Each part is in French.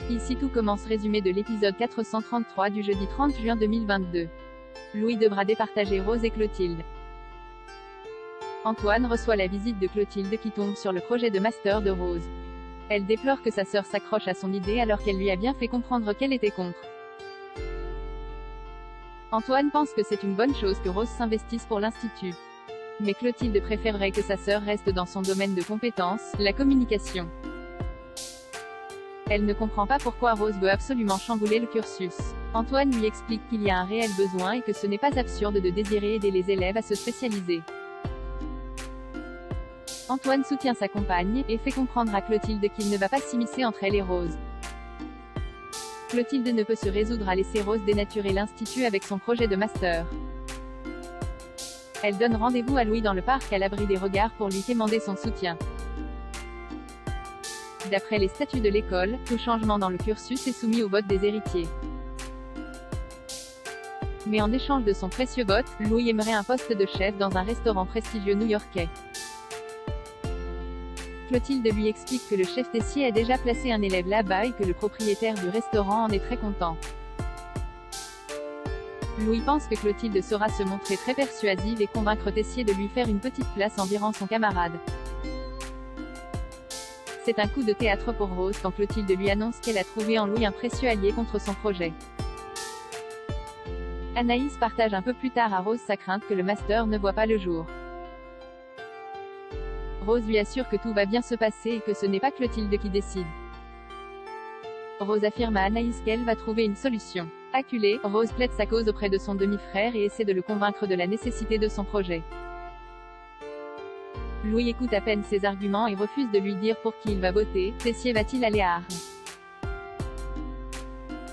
Ici tout commence. Résumé de l'épisode 433 du jeudi 30 juin 2022. Louis devra départager Rose et Clotilde. Antoine reçoit la visite de Clotilde qui tombe sur le projet de master de Rose. Elle déplore que sa sœur s'accroche à son idée alors qu'elle lui a bien fait comprendre qu'elle était contre. Antoine pense que c'est une bonne chose que Rose s'investisse pour l'Institut. Mais Clotilde préférerait que sa sœur reste dans son domaine de compétence, la communication. Elle ne comprend pas pourquoi Rose veut absolument chambouler le cursus. Antoine lui explique qu'il y a un réel besoin et que ce n'est pas absurde de désirer aider les élèves à se spécialiser. Antoine soutient sa compagne, et fait comprendre à Clotilde qu'il ne va pas s'immiscer entre elle et Rose. Clotilde ne peut se résoudre à laisser Rose dénaturer l'Institut avec son projet de master. Elle donne rendez-vous à Louis dans le parc à l'abri des regards pour lui quémander son soutien. D'après les statuts de l'école, tout changement dans le cursus est soumis au vote des héritiers. Mais en échange de son précieux vote, Louis aimerait un poste de chef dans un restaurant prestigieux new-yorkais. Clotilde lui explique que le chef Tessier a déjà placé un élève là-bas et que le propriétaire du restaurant en est très content. Louis pense que Clotilde saura se montrer très persuasive et convaincre Tessier de lui faire une petite place environ son camarade. C'est un coup de théâtre pour Rose quand Clotilde lui annonce qu'elle a trouvé en Louis un précieux allié contre son projet. Anaïs partage un peu plus tard à Rose sa crainte que le master ne voit pas le jour. Rose lui assure que tout va bien se passer et que ce n'est pas Clotilde qui décide. Rose affirme à Anaïs qu'elle va trouver une solution. Acculée, Rose plaide sa cause auprès de son demi-frère et essaie de le convaincre de la nécessité de son projet. Louis écoute à peine ses arguments et refuse de lui dire pour qui il va voter. Tessier va-t-il aller à Arles?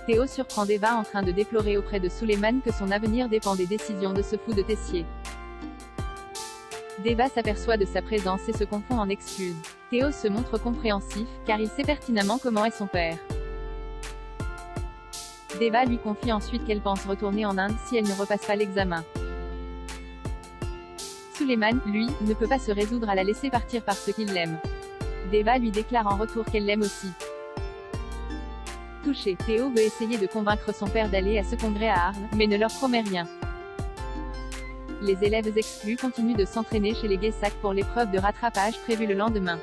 Théo surprend Deva en train de déplorer auprès de Suleiman que son avenir dépend des décisions de ce fou de Tessier. Deva s'aperçoit de sa présence et se confond en excuses. Théo se montre compréhensif, car il sait pertinemment comment est son père. Deva lui confie ensuite qu'elle pense retourner en Inde si elle ne repasse pas l'examen. Suleiman, lui, ne peut pas se résoudre à la laisser partir parce qu'il l'aime. Deva lui déclare en retour qu'elle l'aime aussi. Touché, Théo veut essayer de convaincre son père d'aller à ce congrès à Arles, mais ne leur promet rien. Les élèves exclus continuent de s'entraîner chez les Guessac pour l'épreuve de rattrapage prévue le lendemain.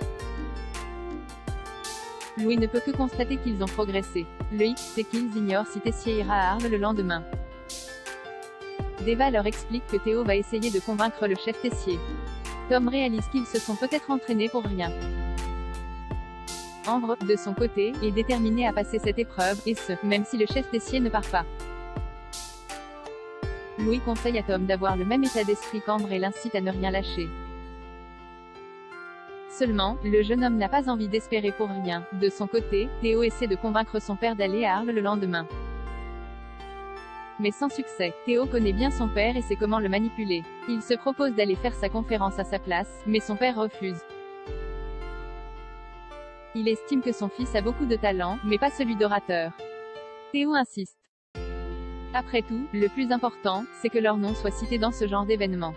Louis ne peut que constater qu'ils ont progressé. Le hic, c'est qu'ils ignorent si Tessier ira à Arles le lendemain. Deva leur explique que Théo va essayer de convaincre le chef Tessier. Tom réalise qu'ils se sont peut-être entraînés pour rien. Ambre, de son côté, est déterminée à passer cette épreuve, et ce, même si le chef Tessier ne part pas. Louis conseille à Tom d'avoir le même état d'esprit qu'Ambre et l'incite à ne rien lâcher. Seulement, le jeune homme n'a pas envie d'espérer pour rien. De son côté, Théo essaie de convaincre son père d'aller à Arles le lendemain. Mais sans succès. Théo connaît bien son père et sait comment le manipuler. Il se propose d'aller faire sa conférence à sa place, mais son père refuse. Il estime que son fils a beaucoup de talent, mais pas celui d'orateur. Théo insiste. Après tout, le plus important, c'est que leur nom soit cité dans ce genre d'événement.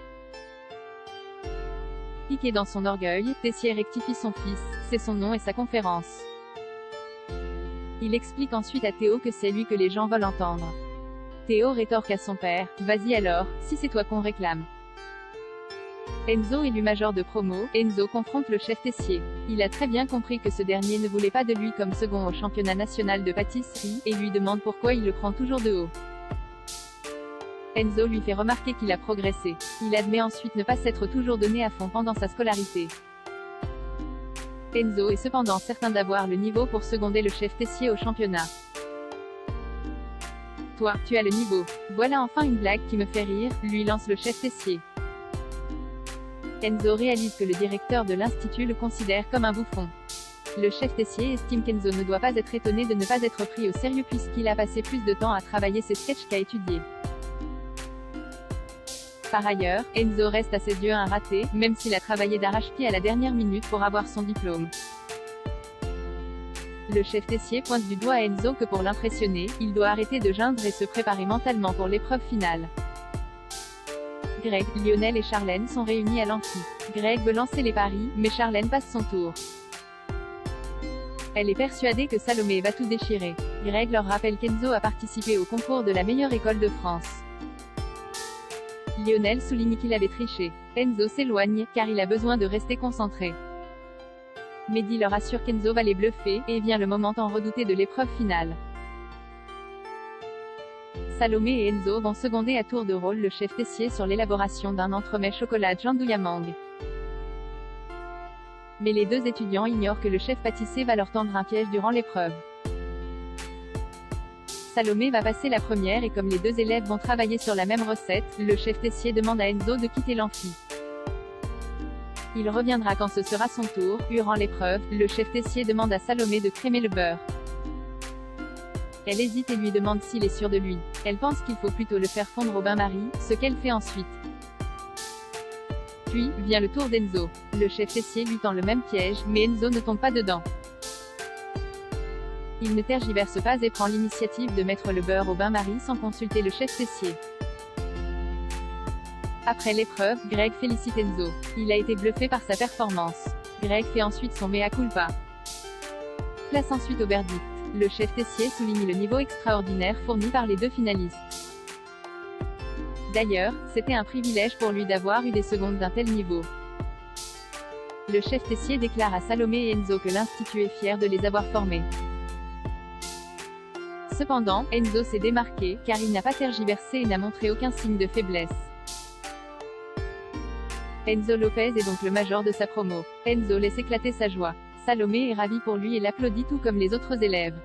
Piqué dans son orgueil, Tessier rectifie son fils, c'est son nom et sa conférence. Il explique ensuite à Théo que c'est lui que les gens veulent entendre. Théo rétorque à son père, « Vas-y alors, si c'est toi qu'on réclame. » Enzo élu major de promo, Enzo confronte le chef Tessier. Il a très bien compris que ce dernier ne voulait pas de lui comme second au championnat national de pâtisserie, et lui demande pourquoi il le prend toujours de haut. Enzo lui fait remarquer qu'il a progressé. Il admet ensuite ne pas s'être toujours donné à fond pendant sa scolarité. Enzo est cependant certain d'avoir le niveau pour seconder le chef Tessier au championnat. Toi, tu as le niveau. Voilà enfin une blague qui me fait rire, lui lance le chef Tessier. Enzo réalise que le directeur de l'Institut le considère comme un bouffon. Le chef Tessier estime qu'Enzo ne doit pas être étonné de ne pas être pris au sérieux puisqu'il a passé plus de temps à travailler ses sketchs qu'à étudier. Par ailleurs, Enzo reste à ses yeux un raté, même s'il a travaillé d'arrache-pied à la dernière minute pour avoir son diplôme. Le chef Tessier pointe du doigt à Enzo que pour l'impressionner, il doit arrêter de geindre et se préparer mentalement pour l'épreuve finale. Greg, Lionel et Charlène sont réunis à l'amphi. Greg veut lancer les paris, mais Charlène passe son tour. Elle est persuadée que Salomé va tout déchirer. Greg leur rappelle qu'Enzo a participé au concours de la meilleure école de France. Lionel souligne qu'il avait triché. Enzo s'éloigne, car il a besoin de rester concentré. Mehdi leur assure qu'Enzo va les bluffer, et vient le moment tant redouté de l'épreuve finale. Salomé et Enzo vont seconder à tour de rôle le chef Tessier sur l'élaboration d'un entremets chocolat Jandouya Mang. Mais les deux étudiants ignorent que le chef pâtissier va leur tendre un piège durant l'épreuve. Salomé va passer la première et comme les deux élèves vont travailler sur la même recette, le chef Tessier demande à Enzo de quitter l'amphi. Il reviendra quand ce sera son tour. Durant l'épreuve, le chef Tessier demande à Salomé de crémer le beurre. Elle hésite et lui demande s'il est sûr de lui. Elle pense qu'il faut plutôt le faire fondre au bain-marie, ce qu'elle fait ensuite. Puis, vient le tour d'Enzo. Le chef Tessier lui tend le même piège, mais Enzo ne tombe pas dedans. Il ne tergiverse pas et prend l'initiative de mettre le beurre au bain-marie sans consulter le chef Tessier. Après l'épreuve, Greg félicite Enzo. Il a été bluffé par sa performance. Greg fait ensuite son mea culpa. Place ensuite au verdict. Le chef Tessier souligne le niveau extraordinaire fourni par les deux finalistes. D'ailleurs, c'était un privilège pour lui d'avoir eu des secondes d'un tel niveau. Le chef Tessier déclare à Salomé et Enzo que l'Institut est fier de les avoir formés. Cependant, Enzo s'est démarqué, car il n'a pas tergiversé et n'a montré aucun signe de faiblesse. Enzo Lopez est donc le major de sa promo. Enzo laisse éclater sa joie. Salomé est ravie pour lui et l'applaudit tout comme les autres élèves.